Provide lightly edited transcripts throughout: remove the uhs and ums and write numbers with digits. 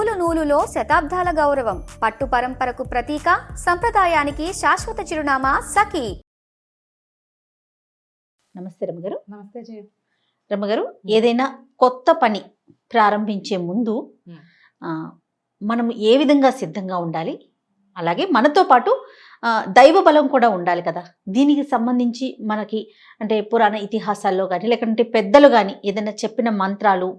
నూలు నూలులో శతాబ్దాల గౌరవం, పట్టు పరంపరకు ప్రతీక, సంప్రదాయానికి శాశ్వత చిరునామా సఖీ. నమస్తే రమ్మగారు. నమస్తే జయ. రమ్మగారు, ఏదైనా కొత్త పని ప్రారంభించే ముందు మనం ఏ విధంగా సిద్ధంగా ఉండాలి, అలాగే మనతో పాటు దైవ బలం కూడా ఉండాలి కదా. దీనికి సంబంధించి మనకి అంటే పురాణ ఇతిహాసాల్లో కానీ లేకుంటే పెద్దలు కానీ ఏదైనా చెప్పిన మంత్రాలు,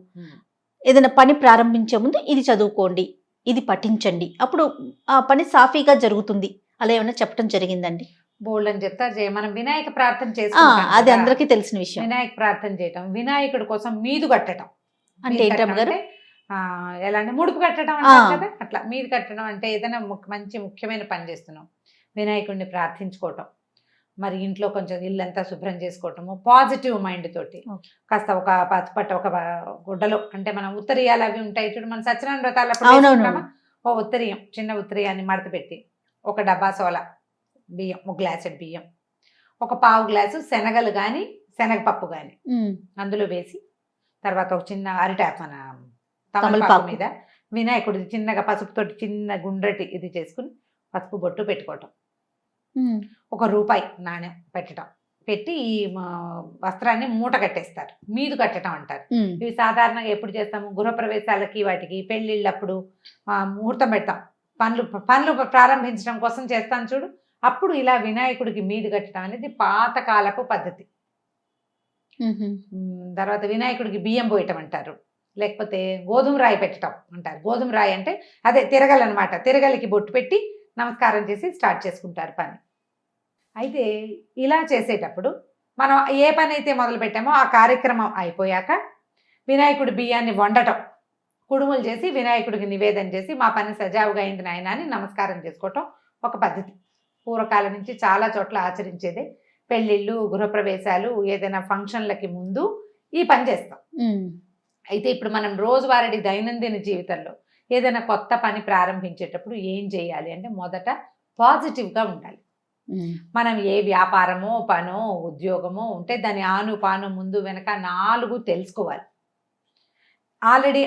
ఏదైనా పని ప్రారంభించే ముందు ఇది చదువుకోండి, ఇది పఠించండి, అప్పుడు ఆ పని సాఫీగా జరుగుతుంది, అలా ఏమైనా చెప్పడం జరిగిందండి? బోల్డ్ అని చెప్తారు జయ. మనం వినాయక ప్రార్థన చేసుకుంటాం, అది అందరికీ తెలిసిన విషయం. వినాయక ప్రార్థన చేయటం, వినాయకుడి కోసం మీదు కట్టడం అంటే ఏంటమ్మగారు? ఎలా అంటే ముడుపు కట్టడం అంటారు కదా, అట్లా మీది కట్టడం అంటే ఏదైనా మంచి ముఖ్యమైన పని చేస్తున్నాం, వినాయకుడిని ప్రార్థించుకోవటం, మరి ఇంట్లో కొంచెం ఇల్లంతా శుభ్రం చేసుకోవటము, పాజిటివ్ మైండ్ తోటి కాస్త ఒక పట్ట ఒక గుడ్డలో, అంటే మనం ఉత్తరీయాలు అవి ఉంటాయి చూడు, మన సత్యనారాయణ వ్రతాలు ఓ ఉత్తరీయం, చిన్న ఉత్తరీయాన్ని మడత పెట్టి ఒక డబ్బా సోల బియ్యం, ఒక గ్లాసెడ్ బియ్యం, ఒక పావు గ్లాసు శనగలు కానీ శనగపప్పు కానీ అందులో వేసి, తర్వాత ఒక చిన్న అరిటాకు మన తమలపాకు మీద వినాయకుడి చిన్నగా పసుపుతోటి చిన్న గుండ్రటి ఇది చేసుకుని పసుపు బొట్టు పెట్టుకోవటం, ₹1 నాణ్యం పెట్టడం, పెట్టి ఈ వస్త్రాన్ని మూట కట్టేస్తారు, మీదు కట్టడం అంటారు. ఇవి సాధారణంగా ఎప్పుడు చేస్తాము, గృహప్రవేశాలకి వాటికి పెళ్ళిళ్ళప్పుడు ముహూర్తం పెడతాం, పనులు ప్రారంభించడం కోసం చేస్తాం చూడు, అప్పుడు ఇలా వినాయకుడికి మీది కట్టడం అనేది పాతకాలపు పద్ధతి. తర్వాత వినాయకుడికి బియ్యం పోయటం అంటారు, లేకపోతే గోధుమ రాయి పెట్టడం అంటారు. గోధుమ రాయి అంటే అదే తిరగలి అనమాట, తిరగలికి బొట్టు పెట్టి నమస్కారం చేసి స్టార్ట్ చేసుకుంటారు పని. అయితే ఇలా చేసేటప్పుడు మనం ఏ పని అయితే మొదలు పెట్టామో ఆ కార్యక్రమం అయిపోయాక వినాయకుడి బియ్యాన్ని వండటం, కుడుములు చేసి వినాయకుడికి నివేదన చేసి మా పని సజావుగా అయింది నాయన అని నమస్కారం చేసుకోవటం ఒక పద్ధతి. పూర్వకాలం నుంచి చాలా చోట్ల ఆచరించేదే. పెళ్ళిళ్ళు, గృహప్రవేశాలు, ఏదైనా ఫంక్షన్లకి ముందు ఈ పని చేస్తాం. అయితే ఇప్పుడు మనం రోజువారీ దైనందిన జీవితంలో ఏదైనా కొత్త పని ప్రారంభించేటప్పుడు ఏం చేయాలి అంటే, మొదట పాజిటివ్గా ఉండాలి. మనం ఏ వ్యాపారమో పనో ఉద్యోగమో ఉంటే దాని ఆను ముందు వెనక 4 తెలుసుకోవాలి. ఆల్రెడీ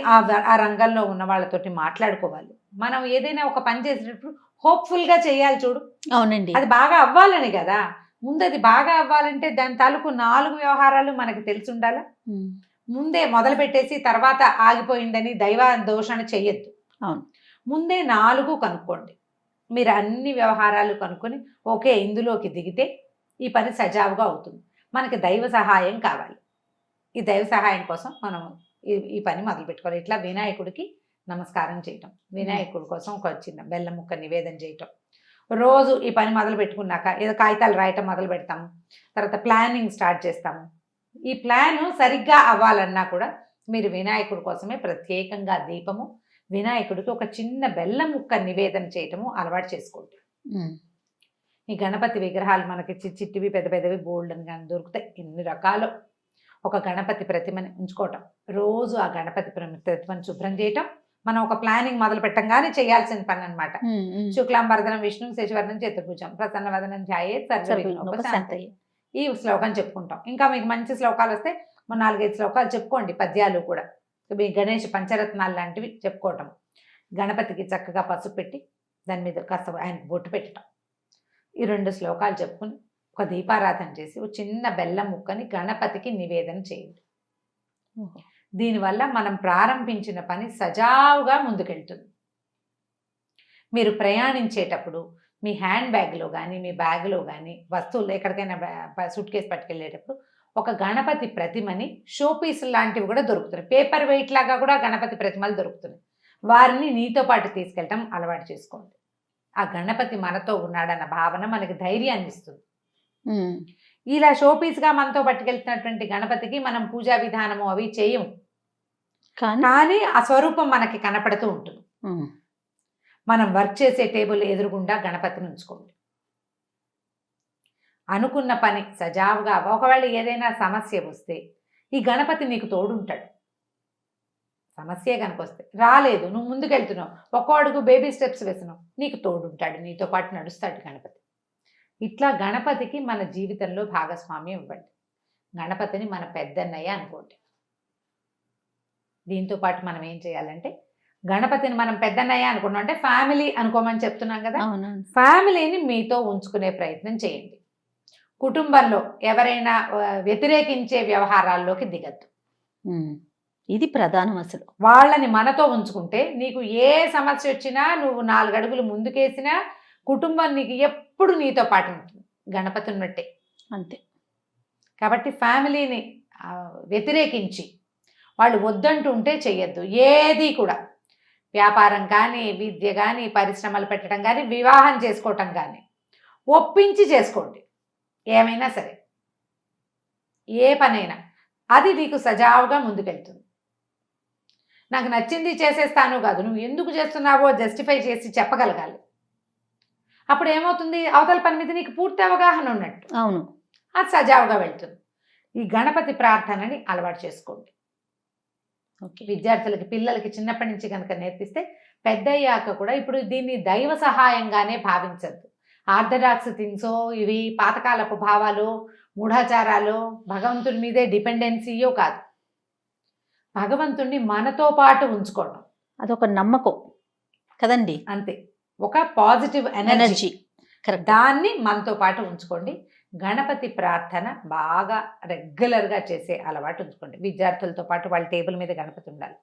ఆ రంగంలో ఉన్న వాళ్ళతోటి మాట్లాడుకోవాలి. మనం ఏదైనా ఒక పని చేసేటప్పుడు హోప్ఫుల్గా చేయాలి చూడు. అవునండి, అది బాగా అవ్వాలని కదా. ముందు అది బాగా అవ్వాలంటే దాని తాలూకు 4 వ్యవహారాలు మనకు తెలిసి ఉండాలా. ముందే మొదలు పెట్టేసి తర్వాత ఆగిపోయిందని దైవ దోషణ చెయ్యొద్దు. అవును, ముందే 4 కనుక్కోండి. మీరు అన్ని వ్యవహారాలు కనుక్కొని ఓకే ఇందులోకి దిగితే ఈ పని సజావుగా అవుతుంది. మనకి దైవ సహాయం కావాలి. ఈ దైవ సహాయం కోసం మనం ఈ పని మొదలు పెట్టుకోవాలి. ఇట్లా వినాయకుడికి నమస్కారం చేయటం, వినాయకుడి కోసం ఒక చిన్న బెల్లం ముక్క నివేదన చేయటం. రోజు ఈ పని మొదలు పెట్టుకున్నాక ఏదో కాగితాలు రాయటం మొదలు పెడతాము, తర్వాత ప్లానింగ్ స్టార్ట్ చేస్తాము. ఈ ప్లాన్ సరిగ్గా అవ్వాలన్నా కూడా మీరు వినాయకుడి కోసమే ప్రత్యేకంగా దీపము, వినాయకుడికి ఒక చిన్న బెల్లం ముక్క నివేదన చేయటము అలవాటు చేసుకోండి. ఈ గణపతి విగ్రహాలు మనకి చిట్టివి పెద్ద పెద్దవి బోల్డ్ అని కానీ దొరుకుతాయి, ఎన్ని రకాలు. ఒక గణపతి ప్రతిమని ఉంచుకోవటం, రోజు ఆ గణపతి ప్రతిమని శుభ్రం చేయటం మనం ఒక ప్లానింగ్ మొదలు పెట్టంగానే చేయాల్సిన పని అనమాట. శుక్లాంబరదనం విష్ణు శశివర్ణం చతుర్భుజం ప్రసన్నవదనం ధ్యాయేత్ సర్వవిఘ్నోపశాంతయే. ఈ శ్లోకం చెప్పుకుంటాం. ఇంకా మీకు మంచి శ్లోకాలు వస్తే 4-5 శ్లోకాలు చెప్పుకోండి, పద్యాలు కూడా. మీ గణేష్ పంచరత్నాలు లాంటివి చెప్పుకోవటం. గణపతికి చక్కగా పసుపు పెట్టి దాని మీద కాస్త ఆయనకు బొట్టు పెట్టడం, ఈ 2 శ్లోకాలు చెప్పుకుని ఒక దీపారాధన చేసి ఒక చిన్న బెల్లం ముక్కని గణపతికి నివేదన చేయండి. దీనివల్ల మనం ప్రారంభించిన పని సజావుగా ముందుకెళ్తుంది. మీరు ప్రయాణించేటప్పుడు మీ హ్యాండ్ బ్యాగ్లో కానీ మీ బ్యాగ్లో కానీ వస్తువులు ఎక్కడికైనా సూట్ కేసు పట్టుకెళ్ళేటప్పుడు ఒక గణపతి ప్రతిమని షోపీస్ లాంటివి కూడా దొరుకుతున్నాయి, పేపర్ వెయిట్ లాగా కూడా గణపతి ప్రతిమలు దొరుకుతున్నాయి. వారిని నీతో పాటు తీసుకెళ్ళటం అలవాటు చేసుకోండి. ఆ గణపతి మనతో ఉన్నాడన్న భావన మనకి ధైర్యాన్ని ఇస్తుంది. ఇలా షోపీస్గా మనతో పట్టుకెళ్తున్నటువంటి గణపతికి మనం పూజా విధానము అవి చేయము, కానీ ఆ స్వరూపం మనకి కనపడుతూ ఉంటుంది. మనం వర్క్ చేసే టేబుల్ ఎదురుగుండా గణపతిని ఉంచుకోండి. అనుకున్న పని సజావుగా, ఒకవేళ ఏదైనా సమస్య వస్తే ఈ గణపతి నీకు తోడుంటాడు. సమస్య కనుక వస్తే రాలేదు, నువ్వు ముందుకెళ్తున్నావు, ఒక్కో అడుగు బేబీ స్టెప్స్ వేసినావు, నీకు తోడుంటాడు, నీతో పాటు నడుస్తాడు గణపతి. ఇట్లా గణపతికి మన జీవితంలో భాగస్వామ్యం ఇవ్వండి. గణపతిని మన పెద్దన్నయ్య అనుకోండి. దీంతో పాటు మనం ఏం చేయాలంటే గణపతిని మనం పెద్దన్నయ్య అనుకున్నాం అంటే ఫ్యామిలీ అనుకోమని చెప్తున్నాం కదా. అవునవును. ఫ్యామిలీని మీతో ఉంచుకునే ప్రయత్నం చేయండి. కుటుంబంలో ఎవరైనా వ్యతిరేకించే వ్యవహారాల్లోకి దిగద్దు. ఇది ప్రధానం అసలు. వాళ్ళని మనతో ఉంచుకుంటే నీకు ఏ సమస్య వచ్చినా నువ్వు 4 అడుగులు ముందుకేసినా కుటుంబం నీకు ఎప్పుడు నీతో పాటు ఉంటుంది, గణపతి ఉన్నట్టే. అంతే. కాబట్టి ఫ్యామిలీని వ్యతిరేకించి వాళ్ళు వద్దంటుంటే చెయ్యొద్దు. ఏది కూడా వ్యాపారం కానీ, విద్య కానీ, పరిశ్రమలు పెట్టడం కానీ, వివాహం చేసుకోవటం కానీ ఒప్పించి చేసుకోండి. ఏమైనా సరే, ఏ పనైనా అది నీకు సజావుగా ముందుకెళ్తుంది. నాకు నచ్చింది చేసేస్తాను కాదు, నువ్వు ఎందుకు చేస్తున్నావో జస్టిఫై చేసి చెప్పగలగాలి. అప్పుడు ఏమవుతుంది, అవతల పని మీద నీకు పూర్తి అవగాహన ఉన్నట్టు. అవును. అది సజావుగా వెళ్తుంది. ఈ గణపతి ప్రార్థనని అలవాటు చేసుకోండి. విద్యార్థులకి, పిల్లలకి చిన్నప్పటి నుంచి కనుక నేర్పిస్తే పెద్దయ్యాక కూడా ఇప్పుడు దీన్ని దైవ సహాయంగానే భావించద్దు. ఆర్థడాక్స్ థింగ్సో, ఇవి పాతకాలపు భావాలు, మూఢాచారాలు, భగవంతుడి మీదే డిపెండెన్సీయో కాదు. భగవంతుడిని మనతో పాటు ఉంచుకోవడం అదొక నమ్మకం కదండి. అంతే, ఒక పాజిటివ్ ఎనర్జీ. కరెక్ట్. దాన్ని మనతో పాటు ఉంచుకోండి. గణపతి ప్రార్థన బాగా రెగ్యులర్గా చేసే అలవాటు ఉంచుకోండి. విద్యార్థులతో పాటు వాళ్ళ టేబుల్ మీద గణపతి ఉండాలి.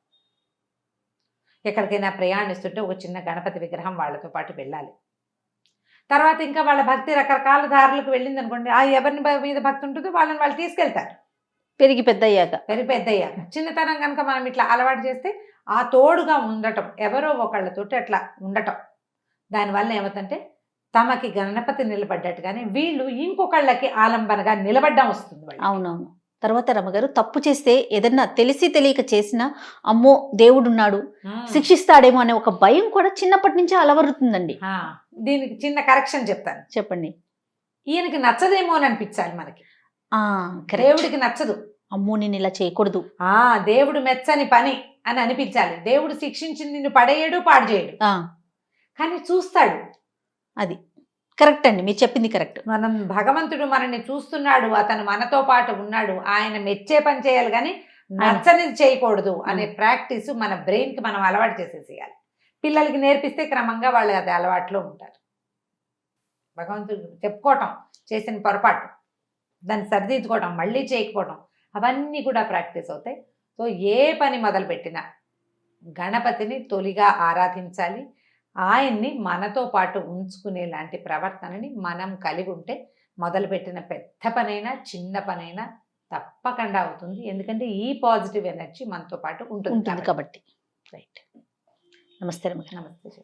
ఎక్కడికైనా ప్రయాణిస్తుంటే ఒక చిన్న గణపతి విగ్రహం వాళ్ళతో పాటు వెళ్ళాలి. తర్వాత ఇంకా వాళ్ళ భక్తి రకరకాల దారులకు వెళ్ళింది అనుకోండి, ఎవరిని మీద భక్తి ఉంటుందో వాళ్ళని వాళ్ళు తీసుకెళ్తారు. పెరిగి పెద్దయ్యాక. చిన్నతనం కనుక మనం ఇట్లా అలవాటు చేస్తే ఆ తోడుగా ఉండటం, ఎవరో ఒకళ్ళతోటి అట్లా ఉండటం, దానివల్ల ఏమవుతుందంటే తమకి గణపతి నిలబడ్డట్టుగానే వీళ్ళు ఇంకొకళ్ళకి ఆలంబనగా నిలబడ్డం వస్తుంది. అవునవును. తర్వాత రమ్మగారు, తప్పు చేస్తే ఏదన్నా తెలిసి తెలియక చేసినా అమ్మో దేవుడున్నాడు శిక్షిస్తాడేమో అనే ఒక భయం కూడా చిన్నప్పటి నుంచి అలవరుతుందండి. దీనికి చిన్న కరెక్షన్ చెప్తాను. చెప్పండి. ఈయనకి నచ్చదేమో అని అనిపించాలి మనకి. దేవుడికి నచ్చదు, అమ్మో నేను ఇలా చేయకూడదు, దేవుడు మెచ్చని పని అని అనిపించాలి. దేవుడు శిక్షించి నిన్ను పడేయడు, పాడు చేయడు, కానీ చూస్తాడు. అది కరెక్ట్ అండి, మీరు చెప్పింది కరెక్ట్. మనం భగవంతుడు మనల్ని చూస్తున్నాడు, అతను మనతో పాటు ఉన్నాడు, ఆయన మెచ్చే పని చేయాలి కానీ నచ్చనిది చేయకూడదు అనే ప్రాక్టీస్ మన బ్రెయిన్కి మనం అలవాటు చేసేసేయాలి. పిల్లలకి నేర్పిస్తే క్రమంగా వాళ్ళు అది అలవాట్లో ఉంటారు. భగవంతుడు చెప్పుకోవటం, చేసిన పొరపాటు దాన్ని సరిదిద్దుకోవటం, మళ్ళీ చేయకపోవటం, అవన్నీ కూడా ప్రాక్టీస్ అవుతాయి. సో ఏ పని మొదలుపెట్టినా గణపతిని తొలిగా ఆరాధించాలి. ఆయన్ని మనతో పాటు ఉంచుకునేలాంటి ప్రవర్తనని మనం కలిగి ఉంటే మొదలుపెట్టిన పెద్ద పనైనా చిన్న పనైనా తప్పకుండా అవుతుంది. ఎందుకంటే ఈ పాజిటివ్ ఎనర్జీ మనతో పాటు ఉంటుంది కాబట్టి. రైట్. నమస్తే. నమస్తే.